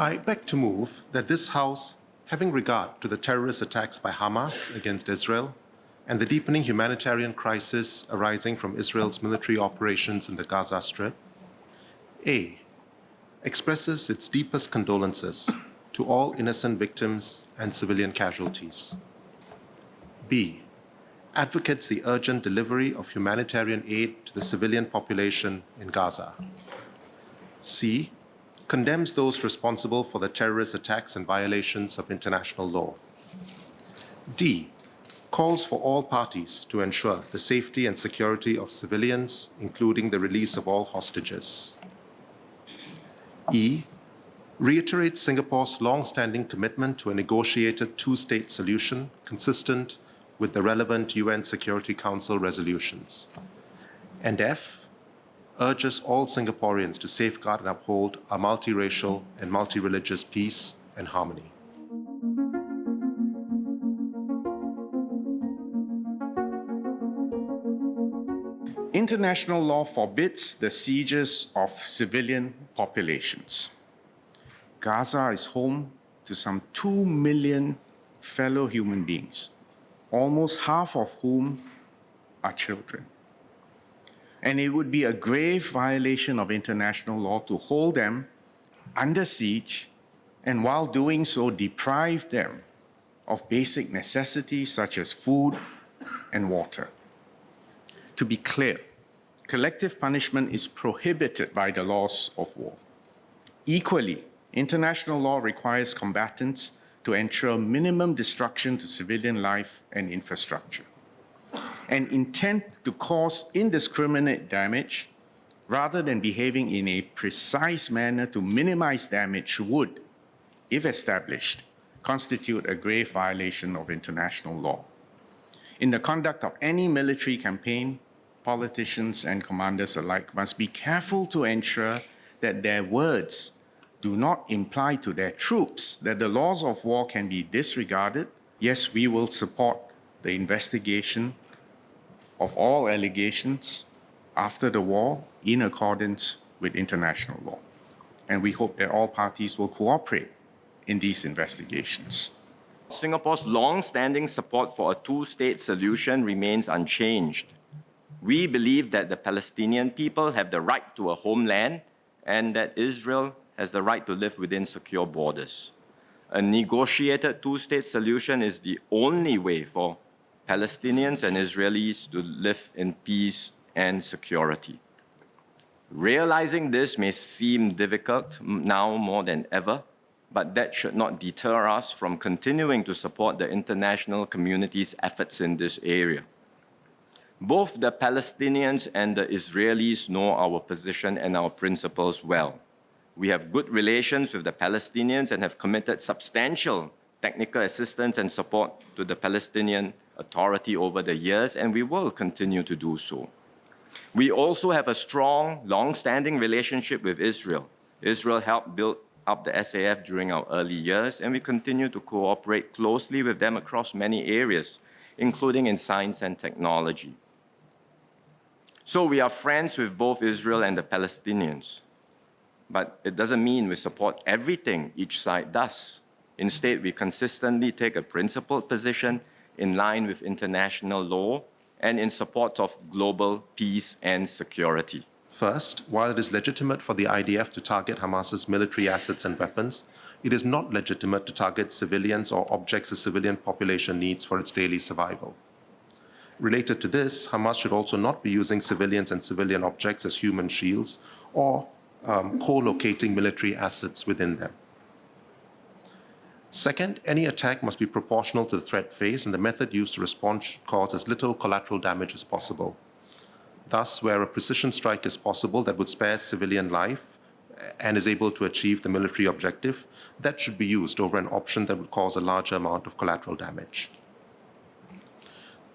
I beg to move that this House, having regard to the terrorist attacks by Hamas against Israel and the deepening humanitarian crisis arising from Israel's military operations in the Gaza Strip, A, expresses its deepest condolences to all innocent victims and civilian casualties. B, advocates the urgent delivery of humanitarian aid to the civilian population in Gaza. C, condemns those responsible for the terrorist attacks and violations of international law. D, calls for all parties to ensure the safety and security of civilians, including the release of all hostages. E, reiterates Singapore's long-standing commitment to a negotiated two-state solution consistent with the relevant UN Security Council resolutions. And F, urges all Singaporeans to safeguard and uphold our multiracial and multi-religious peace and harmony. International law forbids the sieges of civilian populations. Gaza is home to some 2 million fellow human beings, almost half of whom are children. And it would be a grave violation of international law to hold them under siege and while doing so deprive them of basic necessities such as food and water. To be clear, collective punishment is prohibited by the laws of war. Equally, international law requires combatants to ensure minimum destruction to civilian life and infrastructure. And intent to cause indiscriminate damage, rather than behaving in a precise manner to minimize damage, would, if established, constitute a grave violation of international law. In the conduct of any military campaign, politicians and commanders alike must be careful to ensure that their words do not imply to their troops that the laws of war can be disregarded. Yes, we will support the investigation of all allegations after the war in accordance with international law. And we hope that all parties will cooperate in these investigations. Singapore's long-standing support for a two-state solution remains unchanged. We believe that the Palestinian people have the right to a homeland and that Israel has the right to live within secure borders. A negotiated two-state solution is the only way for Palestinians and Israelis to live in peace and security. Realizing this may seem difficult now more than ever, but that should not deter us from continuing to support the international community's efforts in this area. Both the Palestinians and the Israelis know our position and our principles well. We have good relations with the Palestinians and have committed substantial technical assistance and support to the Palestinian Authority over the years, and we will continue to do so. We also have a strong, long-standing relationship with Israel. Israel helped build up the SAF during our early years, and we continue to cooperate closely with them across many areas, including in science and technology. So we are friends with both Israel and the Palestinians. But it doesn't mean we support everything each side does. Instead, we consistently take a principled position in line with international law and in support of global peace and security. First, while it is legitimate for the IDF to target Hamas's military assets and weapons, it is not legitimate to target civilians or objects the civilian population needs for its daily survival. Related to this, Hamas should also not be using civilians and civilian objects as human shields or co-locating military assets within them. Second, any attack must be proportional to the threat faced, and the method used to respond should cause as little collateral damage as possible. Thus, where a precision strike is possible that would spare civilian life and is able to achieve the military objective, that should be used over an option that would cause a larger amount of collateral damage.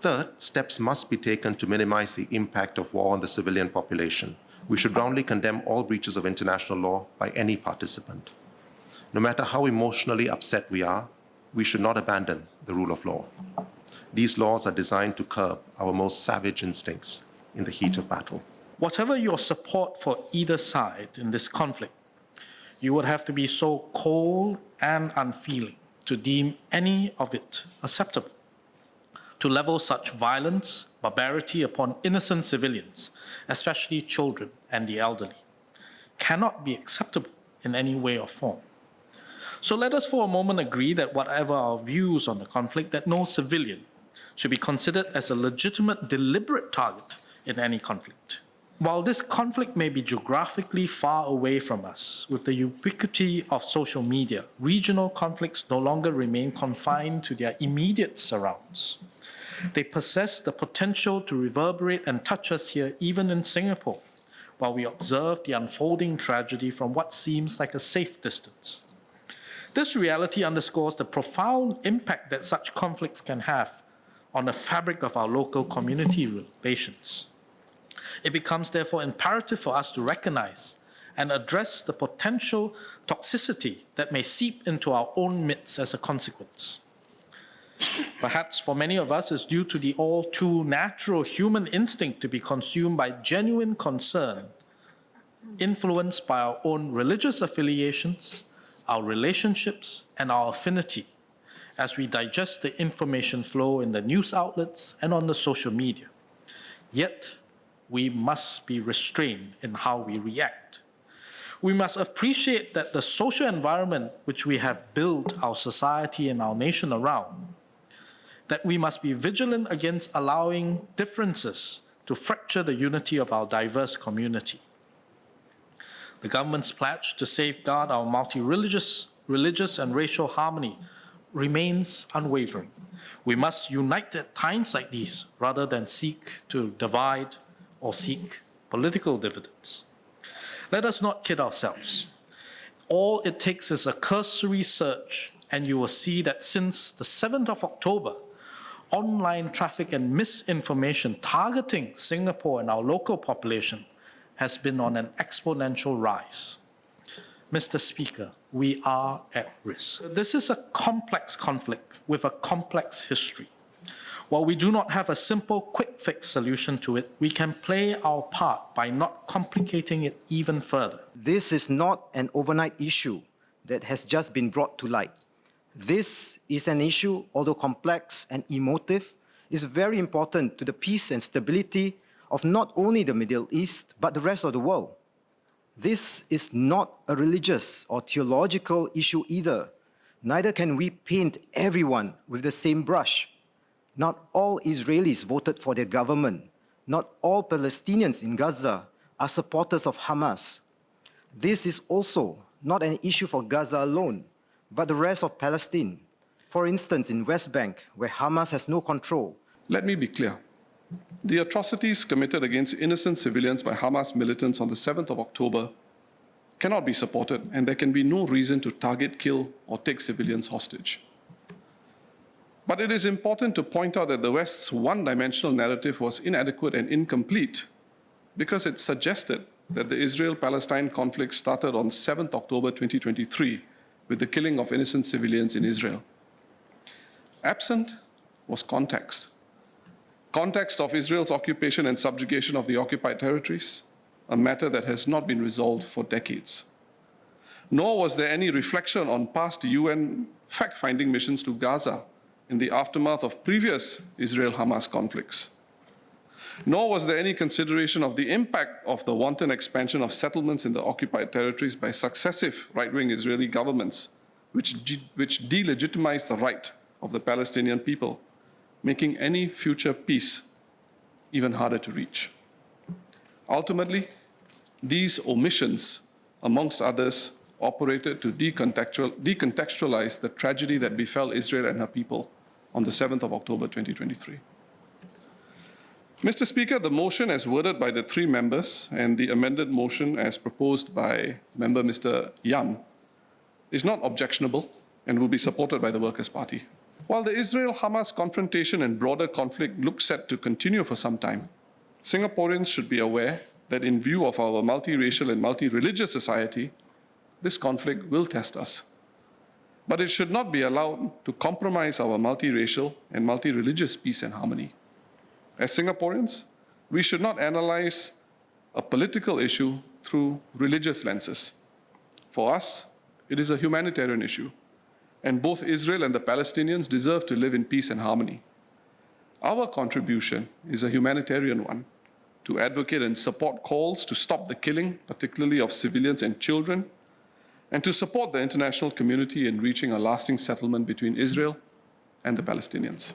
Third, steps must be taken to minimize the impact of war on the civilian population. We should roundly condemn all breaches of international law by any participant. No matter how emotionally upset we are, we should not abandon the rule of law. These laws are designed to curb our most savage instincts in the heat of battle. Whatever your support for either side in this conflict, You would have to be so cold and unfeeling to deem any of it acceptable. To level such violence, barbarity upon innocent civilians, especially children and the elderly, cannot be acceptable in any way or form. So let us for a moment agree that whatever our views on the conflict, that no civilian should be considered as a legitimate, deliberate target in any conflict. While this conflict may be geographically far away from us, with the ubiquity of social media, regional conflicts no longer remain confined to their immediate surrounds. They possess the potential to reverberate and touch us here, even in Singapore, while we observe the unfolding tragedy from what seems like a safe distance. This reality underscores the profound impact that such conflicts can have on the fabric of our local community relations. It becomes therefore imperative for us to recognize and address the potential toxicity that may seep into our own midst as a consequence. Perhaps for many of us, it's due to the all too natural human instinct to be consumed by genuine concern, influenced by our own religious affiliations, our relationships, and our affinity, as we digest the information flow in the news outlets and on the social media. Yet, we must be restrained in how we react. We must appreciate that the social environment which we have built our society and our nation around, that we must be vigilant against allowing differences to fracture the unity of our diverse community. The government's pledge to safeguard our multi-religious and racial harmony remains unwavering. We must unite at times like these rather than seek to divide or seek political dividends. Let us not kid ourselves. All it takes is a cursory search, and you will see that since the 7th of October, online traffic and misinformation targeting Singapore and our local population has been on an exponential rise. Mr. Speaker, we are at risk. This is a complex conflict with a complex history. While we do not have a simple, quick-fix solution to it, we can play our part by not complicating it even further. This is not an overnight issue that has just been brought to light. This is an issue, although complex and emotive, is very important to the peace and stability of not only the Middle East, but the rest of the world. This is not a religious or theological issue either. Neither can we paint everyone with the same brush. Not all Israelis voted for their government. Not all Palestinians in Gaza are supporters of Hamas. This is also not an issue for Gaza alone, but the rest of Palestine. For instance, in West Bank, where Hamas has no control. Let me be clear. The atrocities committed against innocent civilians by Hamas militants on the 7th of October cannot be supported, and there can be no reason to target, kill, or take civilians hostage. But it is important to point out that the West's one-dimensional narrative was inadequate and incomplete because it suggested that the Israel-Palestine conflict started on 7th October 2023 with the killing of innocent civilians in Israel. Absent was context. Context of Israel's occupation and subjugation of the occupied territories, a matter that has not been resolved for decades. Nor was there any reflection on past UN fact-finding missions to Gaza in the aftermath of previous Israel-Hamas conflicts. Nor was there any consideration of the impact of the wanton expansion of settlements in the occupied territories by successive right-wing Israeli governments, which delegitimized the right of the Palestinian people, making any future peace even harder to reach. Ultimately, these omissions, amongst others, operated to decontextualize the tragedy that befell Israel and her people on the 7th of October 2023. Mr. Speaker, the motion as worded by the three members and the amended motion as proposed by member Mr. Yam is not objectionable and will be supported by the Workers' Party. While the Israel-Hamas confrontation and broader conflict look set to continue for some time, Singaporeans should be aware that in view of our multiracial and multi-religious society, this conflict will test us. But it should not be allowed to compromise our multiracial and multi-religious peace and harmony. As Singaporeans, we should not analyze a political issue through religious lenses. For us, it is a humanitarian issue, and both Israel and the Palestinians deserve to live in peace and harmony. Our contribution is a humanitarian one, to advocate and support calls to stop the killing, particularly of civilians and children, and to support the international community in reaching a lasting settlement between Israel and the Palestinians.